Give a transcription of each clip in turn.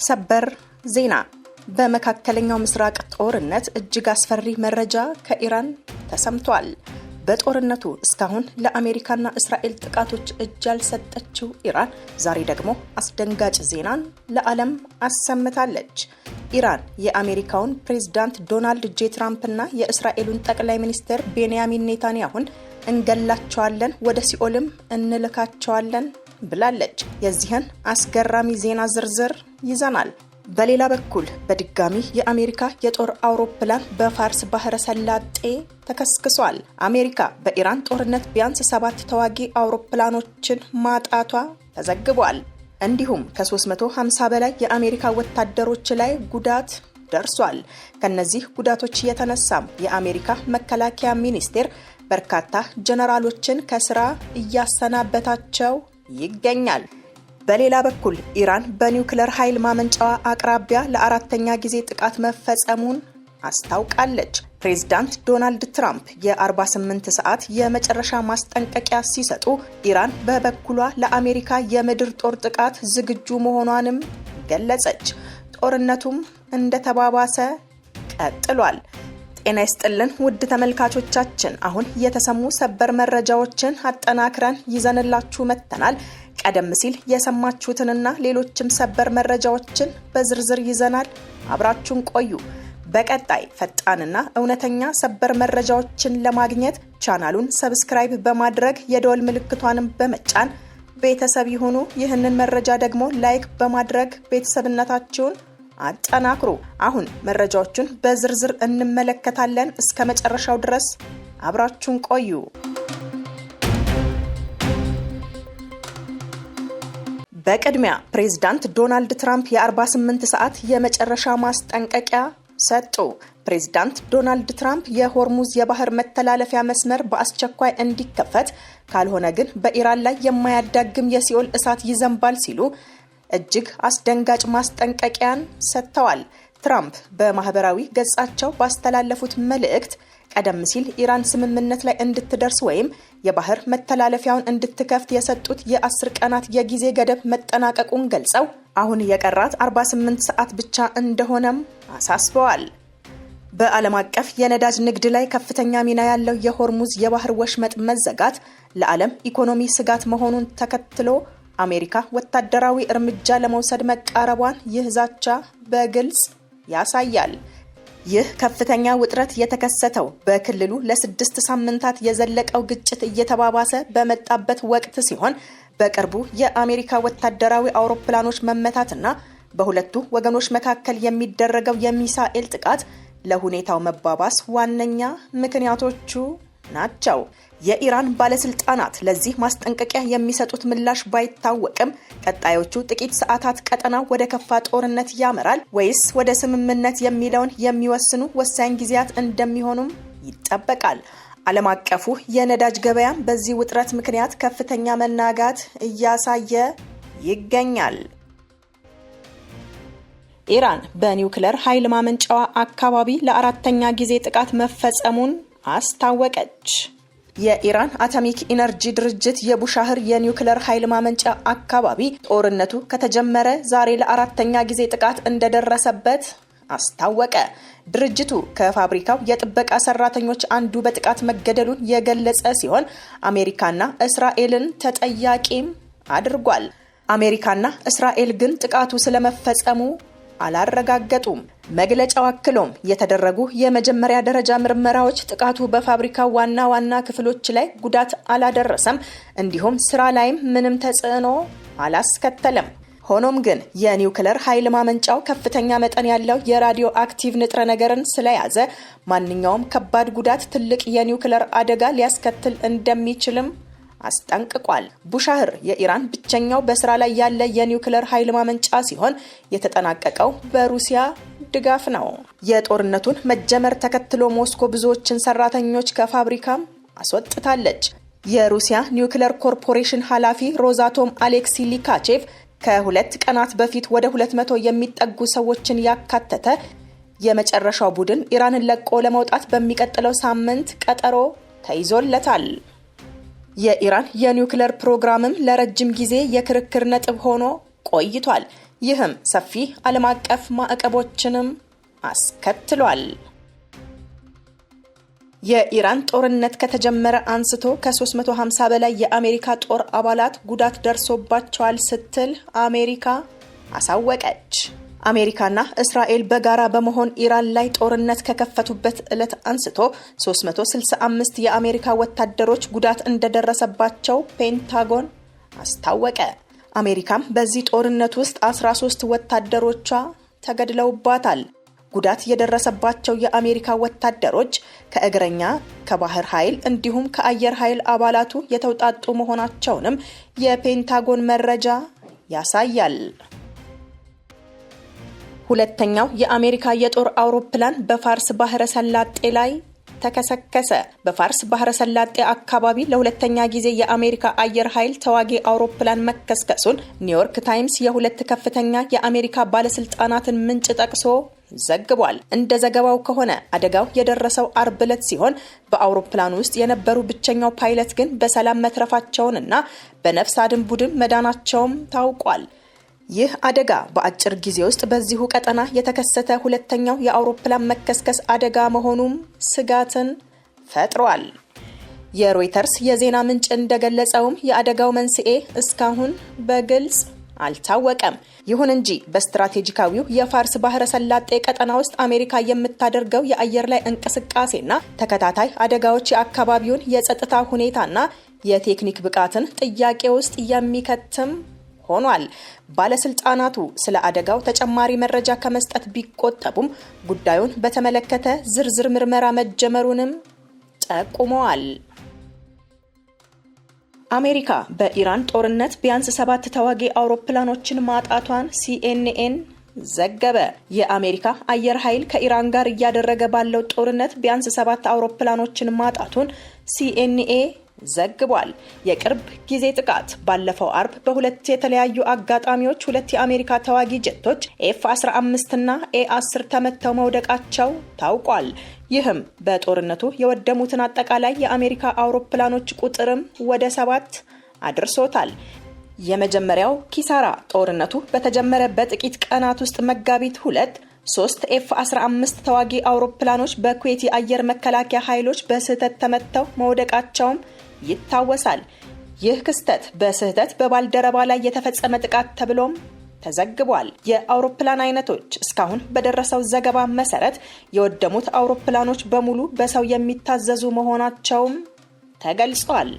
ሰበር ዜና በመካከለኛው ምስራቅ ጦርነት እጅግ አስፈሪ መረጃ ከኢራን ተሰምቷል። በጦርነቱ እስካሁን ለአሜሪካና እስራኤል ጥቃቶች እጅ ያልሰጠችው ኢራን ዛሬ ደግሞ አስደንጋጭ ዜናን ለዓለም አሰምታለች። ኢራን የአሜሪካውን ፕሬዝዳንት ዶናልድ ጄ ትራምፕና የእስራኤሉን ጠቅላይ ሚኒስትር ቤንያሚን ኔታንያሁን እንገላቸዋለን፣ ወደ ሲኦልም እንልካቸዋለን ብላለች። የዚህን አስገራሚ ዜና ዝርዝር ይዘናል። በሌላ በኩል በድጋሚ የአሜሪካ የጦር አውሮፕላን በፋርስ ባህረ ሰላጤ ተከስክሷል። አሜሪካ በኢራን ጦርነት ቢያንስ 7 ተዋጊ አውሮፕላኖችን ማጣቷ ተዘግቧል። እንዲሁም ከ350 በላይ የአሜሪካ ወታደሮች ላይ ጉዳት ደርሷል። ከነዚህ ጉዳቶች የተነሳም የአሜሪካ መከላከያ ሚኒስቴር በርካታ ጀነራሎችን ከስራ እያሰናበታቸው ይገኛል። በሌላ በኩል ኢራን በኒውክሌር ኃይል ማመንጫዋ አቅራቢያ ለአራተኛ ጊዜ ጥቃት መፈጸሙን አስታውቃለች። ፕሬዝዳንት ዶናልድ ትራምፕ የ48 ሰዓት የመጨረሻ ማስጠንቀቂያ ሲሰጡ፣ ኢራን በበኩሏ ለአሜሪካ የምድር ጦር ጥቃት ዝግጁ መሆኗንም ገለጸች። ጦርነቱም እንደተባባሰ ቀጥሏል። ጤና ይስጥልን ውድ ተመልካቾቻችን፣ አሁን የተሰሙ ሰበር መረጃዎችን አጠናክረን ይዘንላችሁ መጥተናል። ቀደም ሲል የሰማችሁትንና ሌሎችም ሰበር መረጃዎችን በዝርዝር ይዘናል። አብራችሁን ቆዩ። በቀጣይ ፈጣንና እውነተኛ ሰበር መረጃዎችን ለማግኘት ቻናሉን ሰብስክራይብ በማድረግ የደወል ምልክቷንም በመጫን ቤተሰብ ይሁኑ። ይህንን መረጃ ደግሞ ላይክ በማድረግ ቤተሰብነታችሁን አጠናክሩ። አሁን መረጃዎቹን በዝርዝር እንመለከታለን። እስከ መጨረሻው ድረስ አብራችሁን ቆዩ። በቅድሚያ ፕሬዝዳንት ዶናልድ ትራምፕ የ48 ሰዓት የመጨረሻ ማስጠንቀቂያ ሰጡ። ፕሬዝዳንት ዶናልድ ትራምፕ የሆርሙዝ የባህር መተላለፊያ መስመር በአስቸኳይ እንዲከፈት፣ ካልሆነ ግን በኢራን ላይ የማያዳግም የሲኦል እሳት ይዘንባል ሲሉ እጅግ አስደንጋጭ ማስጠንቀቂያን ሰጥተዋል። ትራምፕ በማህበራዊ ገጻቸው ባስተላለፉት መልእክት ቀደም ሲል ኢራን ስምምነት ላይ እንድትደርስ ወይም የባህር መተላለፊያውን እንድትከፍት የሰጡት የ10 ቀናት የጊዜ ገደብ መጠናቀቁን ገልጸው አሁን የቀራት 48 ሰዓት ብቻ እንደሆነም አሳስበዋል። በዓለም አቀፍ የነዳጅ ንግድ ላይ ከፍተኛ ሚና ያለው የሆርሙዝ የባህር ወሽመጥ መዘጋት ለዓለም ኢኮኖሚ ስጋት መሆኑን ተከትሎ አሜሪካ ወታደራዊ እርምጃ ለመውሰድ መቃረቧን ይህ ዛቻ በግልጽ ያሳያል። ይህ ከፍተኛ ውጥረት የተከሰተው በክልሉ ለ6 ሳምንታት የዘለቀው ግጭት እየተባባሰ በመጣበት ወቅት ሲሆን በቅርቡ የአሜሪካ ወታደራዊ አውሮፕላኖች መመታትና በሁለቱ ወገኖች መካከል የሚደረገው የሚሳኤል ጥቃት ለሁኔታው መባባስ ዋነኛ ምክንያቶቹ ናቸው። የኢራን ባለስልጣናት ለዚህ ማስጠንቀቂያ የሚሰጡት ምላሽ ባይታወቅም ቀጣዮቹ ጥቂት ሰዓታት ቀጠናው ወደ ከፋ ጦርነት ያመራል ወይስ ወደ ስምምነት የሚለውን የሚወስኑ ወሳኝ ጊዜያት እንደሚሆኑም ይጠበቃል። ዓለም አቀፉ የነዳጅ ገበያ በዚህ ውጥረት ምክንያት ከፍተኛ መናጋት እያሳየ ይገኛል። ኢራን በኒውክሌር ኃይል ማመንጫዋ አካባቢ ለአራተኛ ጊዜ ጥቃት መፈጸሙን አስታወቀች። የኢራን አቶሚክ ኢነርጂ ድርጅት የቡሻህር የኒውክሌር ኃይል ማመንጫ አካባቢ ጦርነቱ ከተጀመረ ዛሬ ለአራተኛ ጊዜ ጥቃት እንደደረሰበት አስታወቀ። ድርጅቱ ከፋብሪካው የጥበቃ ሰራተኞች አንዱ በጥቃት መገደሉን የገለጸ ሲሆን አሜሪካና እስራኤልን ተጠያቂም አድርጓል። አሜሪካና እስራኤል ግን ጥቃቱ ስለመፈጸሙ አላረጋገጡም። መግለጫው አክሎም የተደረጉ የመጀመሪያ ደረጃ ምርመራዎች ጥቃቱ በፋብሪካው ዋና ክፍሎች ላይ ጉዳት አላደረሰም፣ እንዲሁም ስራ ላይም ምንም ተጽዕኖ አላስከተለም። ሆኖም ግን የኒውክሌር ኃይል ማመንጫው ከፍተኛ መጠን ያለው የራዲዮ አክቲቭ ንጥረ ነገርን ስለያዘ ማንኛውም ከባድ ጉዳት ትልቅ የኒውክሌር አደጋ ሊያስከትል እንደሚችልም አስጠንቅቋል። ቡሻህር የኢራን ብቸኛው በስራ ላይ ያለ የኒውክሌር ኃይል ማመንጫ ሲሆን የተጠናቀቀው በሩሲያ ድጋፍ ነው። የጦርነቱን መጀመር ተከትሎ ሞስኮ ብዙዎችን ሰራተኞች ከፋብሪካም አስወጥታለች። የሩሲያ ኒውክሌር ኮርፖሬሽን ኃላፊ ሮዛቶም አሌክሲ ሊካቼቭ ከ2 ቀናት በፊት ወደ 200 የሚጠጉ ሰዎችን ያካተተ የመጨረሻው ቡድን ኢራንን ለቆ ለመውጣት በሚቀጥለው ሳምንት ቀጠሮ ተይዞለታል። የኢራን የኒውክሌር ፕሮግራምም ለረጅም ጊዜ የክርክር ነጥብ ሆኖ ቆይቷል። ይህም ሰፊ ዓለም አቀፍ ማዕቀቦችንም አስከትሏል። የኢራን ጦርነት ከተጀመረ አንስቶ ከ350 በላይ የአሜሪካ ጦር አባላት ጉዳት ደርሶባቸዋል ስትል አሜሪካ አሳወቀች። አሜሪካና እስራኤል በጋራ በመሆን ኢራን ላይ ጦርነት ከከፈቱበት ዕለት አንስቶ 365 የአሜሪካ ወታደሮች ጉዳት እንደደረሰባቸው ፔንታጎን አስታወቀ። አሜሪካም በዚህ ጦርነት ውስጥ 13 ወታደሮቿ ተገድለውባታል። ጉዳት የደረሰባቸው የአሜሪካ ወታደሮች ከእግረኛ፣ ከባህር ኃይል እንዲሁም ከአየር ኃይል አባላቱ የተውጣጡ መሆናቸውንም የፔንታጎን መረጃ ያሳያል። ሁለተኛው የአሜሪካ የጦር አውሮፕላን በፋርስ ባህረ ሰላጤ ላይ ተከሰከሰ። በፋርስ ባህረ ሰላጤ አካባቢ ለሁለተኛ ጊዜ የአሜሪካ አየር ኃይል ተዋጊ አውሮፕላን መከስከሱን ኒውዮርክ ታይምስ የሁለት ከፍተኛ የአሜሪካ ባለስልጣናትን ምንጭ ጠቅሶ ዘግቧል። እንደ ዘገባው ከሆነ አደጋው የደረሰው አርብ ዕለት ሲሆን በአውሮፕላኑ ውስጥ የነበሩ ብቸኛው ፓይለት ግን በሰላም መትረፋቸውንና በነፍስ አድን ቡድን መዳናቸውም ታውቋል። ይህ አደጋ በአጭር ጊዜ ውስጥ በዚሁ ቀጠና የተከሰተ ሁለተኛው የአውሮፕላን መከስከስ አደጋ መሆኑም ስጋትን ፈጥሯል። የሮይተርስ የዜና ምንጭ እንደገለጸውም የአደጋው መንስኤ እስካሁን በግልጽ አልታወቀም። ይሁን እንጂ በስትራቴጂካዊው የፋርስ ባህረ ሰላጤ ቀጠና ውስጥ አሜሪካ የምታደርገው የአየር ላይ እንቅስቃሴና ተከታታይ አደጋዎች የአካባቢውን የጸጥታ ሁኔታና የቴክኒክ ብቃትን ጥያቄ ውስጥ የሚከትም ሆኗል። ባለስልጣናቱ ስለ አደጋው ተጨማሪ መረጃ ከመስጠት ቢቆጠቡም ጉዳዩን በተመለከተ ዝርዝር ምርመራ መጀመሩንም ጠቁመዋል። አሜሪካ በኢራን ጦርነት ቢያንስ 7 ተዋጊ አውሮፕላኖችን ማጣቷን ሲኤንኤን ዘገበ። የአሜሪካ አየር ኃይል ከኢራን ጋር እያደረገ ባለው ጦርነት ቢያንስ 7 አውሮፕላኖችን ማጣቱን ሲኤንኤ ዘግቧል። የቅርብ ጊዜ ጥቃት ባለፈው አርብ በሁለት የተለያዩ አጋጣሚዎች 2 የአሜሪካ ተዋጊ ጀቶች ኤፍ-15 እና ኤ-10 ተመተው መውደቃቸው ታውቋል። ይህም በጦርነቱ የወደሙትን አጠቃላይ የአሜሪካ አውሮፕላኖች ቁጥርም ወደ 7 አድርሶታል። የመጀመሪያው ኪሳራ ጦርነቱ በተጀመረ በጥቂት ቀናት ውስጥ መጋቢት 2 3 ኤፍ-15 ተዋጊ አውሮፕላኖች በኩዌት የአየር መከላከያ ኃይሎች በስህተት ተመተው መውደቃቸውም ይታወሳል። ይህ ክስተት በስህተት በባልደረባ ላይ የተፈጸመ ጥቃት ተብሎም ተዘግቧል። የአውሮፕላን አይነቶች እስካሁን በደረሰው ዘገባ መሰረት የወደሙት አውሮፕላኖች በሙሉ በሰው የሚታዘዙ መሆናቸውም ተገልጿል።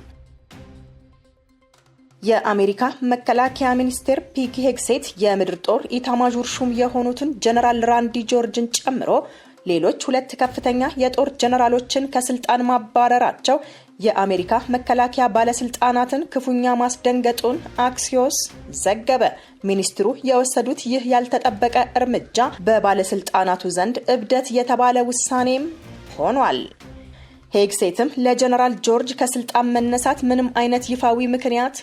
የአሜሪካ መከላከያ ሚኒስቴር ፒት ሄግሴት የምድር ጦር ኢታማዦር ሹም የሆኑትን ጀነራል ራንዲ ጆርጅን ጨምሮ ሌሎች 2 ከፍተኛ የጦር ጀነራሎችን ከስልጣን ማባረራቸው የአሜሪካ መከላከያ ባለስልጣናትን ክፉኛ ማስደንገጡን አክሲዮስ ዘገበ። ሚኒስትሩ የወሰዱት ይህ ያልተጠበቀ እርምጃ በባለስልጣናቱ ዘንድ እብደት የተባለ ውሳኔም ሆኗል። ሄግሴትም ለጀነራል ጆርጅ ከስልጣን መነሳት ምንም አይነት ይፋዊ ምክንያት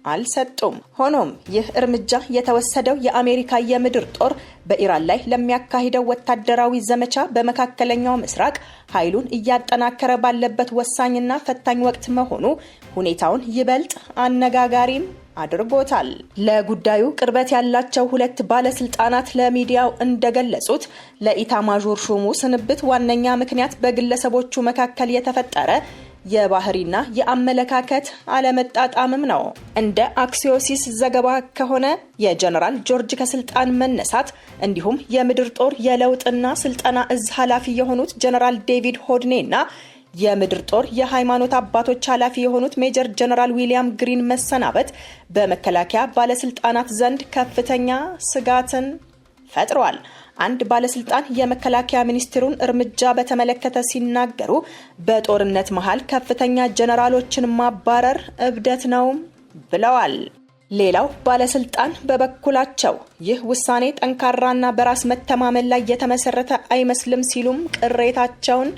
አልሰጡም። ሆኖም ይህ እርምጃ የተወሰደው የአሜሪካ የምድር ጦር በኢራን ላይ ለሚያካሂደው ወታደራዊ ዘመቻ በመካከለኛው ምስራቅ ኃይሉን እያጠናከረ ባለበት ወሳኝና ፈታኝ ወቅት መሆኑ ሁኔታውን ይበልጥ አነጋጋሪም አድርጎታል። ለጉዳዩ ቅርበት ያላቸው 2 ባለስልጣናት ለሚዲያው እንደገለጹት ለኢታማዦር ሹሙ ስንብት ዋነኛ ምክንያት በግለሰቦቹ መካከል የተፈጠረ የባህሪና የአመለካከት አለመጣጣምም ነው። እንደ አክሲዮሲስ ዘገባ ከሆነ የጀነራል ጆርጅ ከስልጣን መነሳት እንዲሁም የምድር ጦር የለውጥና ስልጠና እዝ ኃላፊ የሆኑት ጀነራል ዴቪድ ሆድኔና የምድር ጦር የሃይማኖት አባቶች ኃላፊ የሆኑት ሜጀር ጀነራል ዊሊያም ግሪን መሰናበት በመከላከያ ባለስልጣናት ዘንድ ከፍተኛ ስጋትን ፈጥሯል። አንድ ባለስልጣን የመከላከያ ሚኒስትሩን እርምጃ በተመለከተ ሲናገሩ በጦርነት መሃል ከፍተኛ ጀነራሎችን ማባረር እብደት ነው ብለዋል። ሌላው ባለስልጣን በበኩላቸው ይህ ውሳኔ ጠንካራና በራስ መተማመን ላይ የተመሰረተ አይመስልም ሲሉም ቅሬታቸውን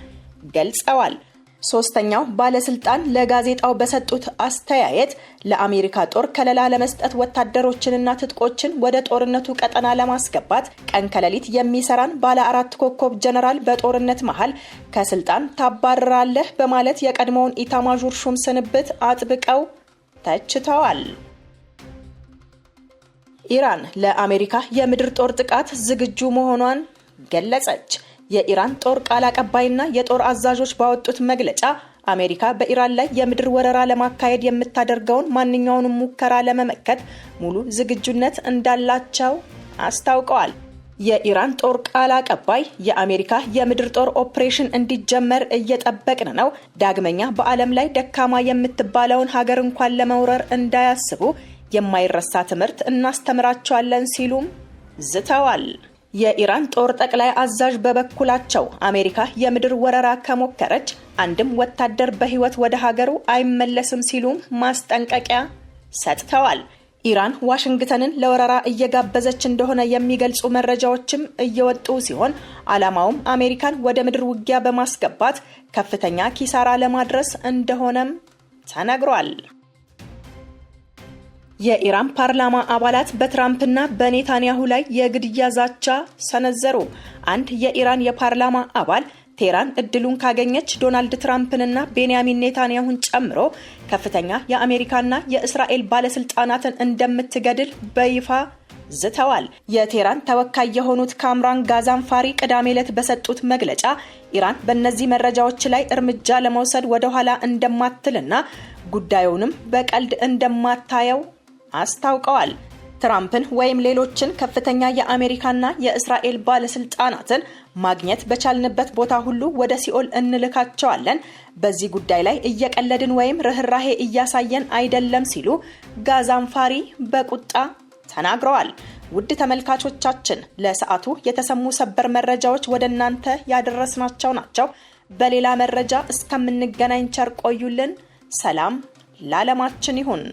ገልጸዋል። ሶስተኛው ባለስልጣን ለጋዜጣው በሰጡት አስተያየት ለአሜሪካ ጦር ከለላ ለመስጠት ወታደሮችንና ትጥቆችን ወደ ጦርነቱ ቀጠና ለማስገባት ቀን ከሌሊት የሚሰራን ባለ 4 ኮከብ ጀነራል በጦርነት መሃል ከስልጣን ታባረራለህ በማለት የቀድሞውን ኢታማዦር ሹም ስንብት አጥብቀው ተችተዋል። ኢራን ለአሜሪካ የምድር ጦር ጥቃት ዝግጁ መሆኗን ገለጸች። የኢራን ጦር ቃል አቀባይና የጦር አዛዦች ባወጡት መግለጫ አሜሪካ በኢራን ላይ የምድር ወረራ ለማካሄድ የምታደርገውን ማንኛውንም ሙከራ ለመመከት ሙሉ ዝግጁነት እንዳላቸው አስታውቀዋል። የኢራን ጦር ቃል አቀባይ የአሜሪካ የምድር ጦር ኦፕሬሽን እንዲጀመር እየጠበቅን ነው፣ ዳግመኛ በዓለም ላይ ደካማ የምትባለውን ሀገር እንኳን ለመውረር እንዳያስቡ የማይረሳ ትምህርት እናስተምራቸዋለን ሲሉም ዝተዋል። የኢራን ጦር ጠቅላይ አዛዥ በበኩላቸው አሜሪካ የምድር ወረራ ከሞከረች አንድም ወታደር በህይወት ወደ ሀገሩ አይመለስም ሲሉም ማስጠንቀቂያ ሰጥተዋል። ኢራን ዋሽንግተንን ለወረራ እየጋበዘች እንደሆነ የሚገልጹ መረጃዎችም እየወጡ ሲሆን ዓላማውም አሜሪካን ወደ ምድር ውጊያ በማስገባት ከፍተኛ ኪሳራ ለማድረስ እንደሆነም ተነግሯል። የኢራን ፓርላማ አባላት በትራምፕና በኔታንያሁ ላይ የግድያ ዛቻ ሰነዘሩ። አንድ የኢራን የፓርላማ አባል ቴህራን እድሉን ካገኘች ዶናልድ ትራምፕንና ቤንያሚን ኔታንያሁን ጨምሮ ከፍተኛ የአሜሪካና የእስራኤል ባለስልጣናትን እንደምትገድል በይፋ ዝተዋል። የቴህራን ተወካይ የሆኑት ካምራን ጋዛንፋሪ ቅዳሜ ዕለት በሰጡት መግለጫ ኢራን በእነዚህ መረጃዎች ላይ እርምጃ ለመውሰድ ወደ ኋላ እንደማትልና ጉዳዩንም በቀልድ እንደማታየው አስታውቀዋል። ትራምፕን ወይም ሌሎችን ከፍተኛ የአሜሪካና የእስራኤል ባለስልጣናትን ማግኘት በቻልንበት ቦታ ሁሉ ወደ ሲኦል እንልካቸዋለን። በዚህ ጉዳይ ላይ እየቀለድን ወይም ርህራሄ እያሳየን አይደለም ሲሉ ጋዛንፋሪ በቁጣ ተናግረዋል። ውድ ተመልካቾቻችን ለሰዓቱ የተሰሙ ሰበር መረጃዎች ወደ እናንተ ያደረስናቸው ናቸው። በሌላ መረጃ እስከምንገናኝ ቸር ቆዩልን። ሰላም ለዓለማችን ይሁን።